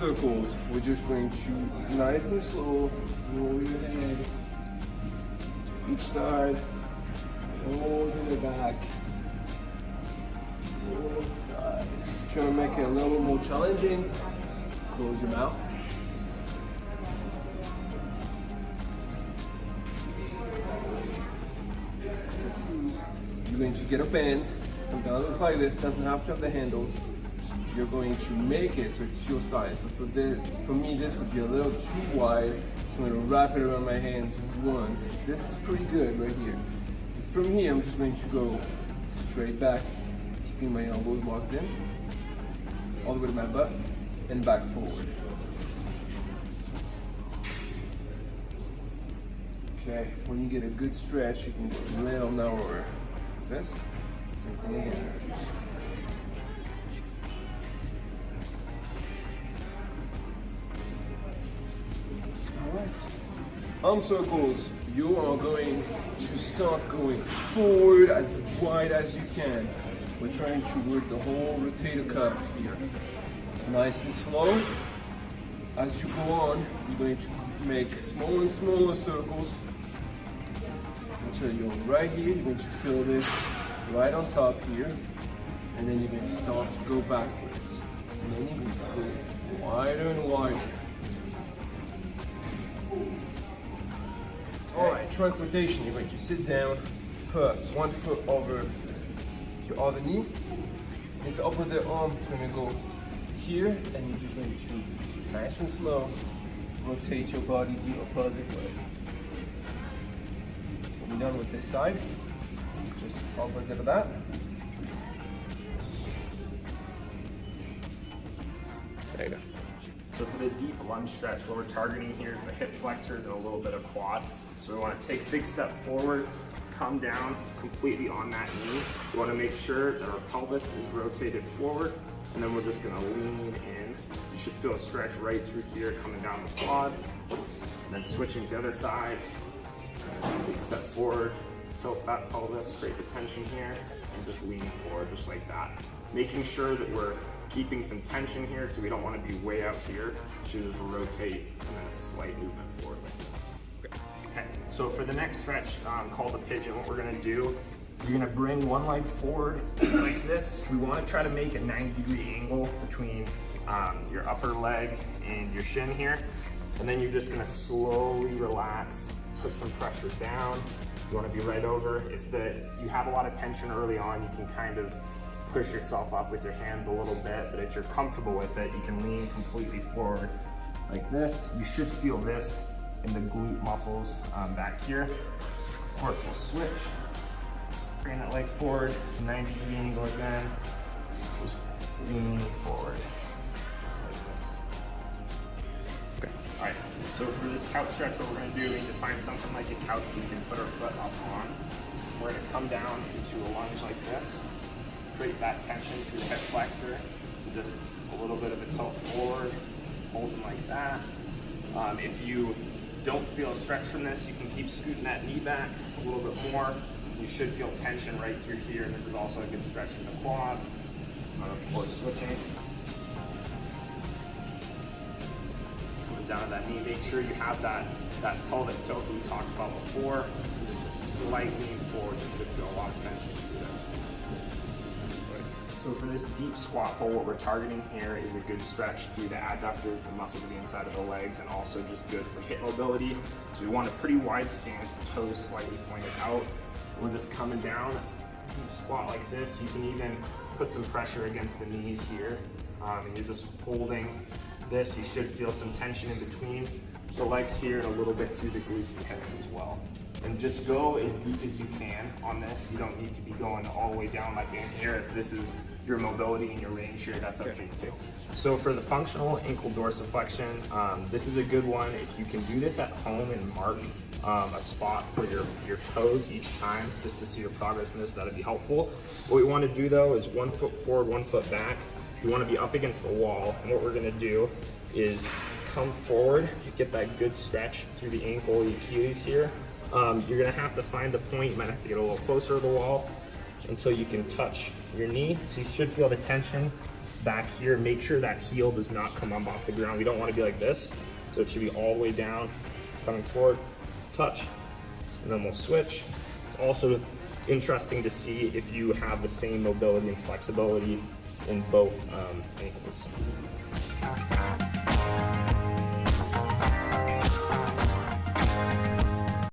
circles. We're just going to, nice and slow, roll your head. Each side, hold in the back. Both sides. Trying to make it a little more challenging. Close your mouth. You're going to get a bend. Something that looks like this, doesn't have to have the handles. You're going to make it so it's your size. So for me, this would be a little too wide. So I'm going to wrap it around my hands once. This is pretty good right here. From here, I'm just going to go straight back, keeping my elbows locked in, all the way to my butt, and back forward. Okay, when you get a good stretch, you can go a little narrower. This, same thing again. All right, arm circles. You are going to start going forward as wide as you can. We're trying to work the whole rotator cuff here. Nice and slow. As you go on, you're going to make smaller and smaller circles until you're right here. You're going to feel this right on top here. And then you're going to start to go backwards. And then you're going to go wider and wider. Alright, trunk rotation. You're going to sit down, put one foot over your other knee. This opposite arm is going to go here, and you're just going to, nice and slow, rotate your body the opposite way. When you're done with this side, just opposite of that. There you go. So for the deep lunge stretch, what we're targeting here is the hip flexors and a little bit of quad. So we want to take a big step forward, come down completely on that knee. We want to make sure that our pelvis is rotated forward, and then we're just going to lean in. You should feel a stretch right through here coming down the quad, and then switching to the other side. Big step forward, tilt that pelvis, create the tension here, and just lean forward just like that. Making sure that we're keeping some tension here, so we don't want to be way out here. Should just rotate and then a slight movement forward like this. Okay, so for the next stretch called the pigeon, what we're gonna do is you're gonna bring one leg forward like this. We wanna try to make a 90-degree angle between your upper leg and your shin here. And then you're just gonna slowly relax, put some pressure down. You wanna be right over. If you have a lot of tension early on, you can kind of push yourself up with your hands a little bit, but if you're comfortable with it, you can lean completely forward like this. You should feel this in the glute muscles back here. Of course, we'll switch. Bring that leg forward, 90-degree angle again. Just lean forward, just like this. Okay. All right, so for this couch stretch, what we're gonna do, we need to find something like a couch we can put our foot up on. We're gonna come down into a lunge like this. Create that tension through the hip flexor. And just a little bit of a tilt forward, hold them like that. If you don't feel a stretch from this, you can keep scooting that knee back a little bit more. You should feel tension right through here, and this is also a good stretch for the quad. Of course, switching. Put it down to that knee. Make sure you have that pelvic tilt that we talked about before. And just a slight lean forward. You should feel a lot of tension through this. So for this deep squat hold, what we're targeting here is a good stretch through the adductors, the muscles of the inside of the legs, and also just good for hip mobility. So we want a pretty wide stance, toes slightly pointed out. We're just coming down, deep squat like this. You can even put some pressure against the knees here, and you're just holding this. You should feel some tension in between the legs here and a little bit through the glutes and hips as well. And just go as deep as you can on this. You don't need to be going all the way down like in here. If this is your mobility and your range here, that's okay too. So for the functional ankle dorsiflexion, this is a good one. If you can do this at home and mark a spot for your toes each time, just to see your progress in this, that'd be helpful. What we want to do though is 1 foot forward, 1 foot back. We want to be up against the wall, and what we're going to do is come forward, get that good stretch through the ankle, the Achilles here. You're gonna have to find the point. You might have to get a little closer to the wall until you can touch your knee. So you should feel the tension back here. Make sure that heel does not come up off the ground. We don't want to be like this. So it should be all the way down, coming forward, touch, and then we'll switch. It's also interesting to see if you have the same mobility and flexibility in both ankles.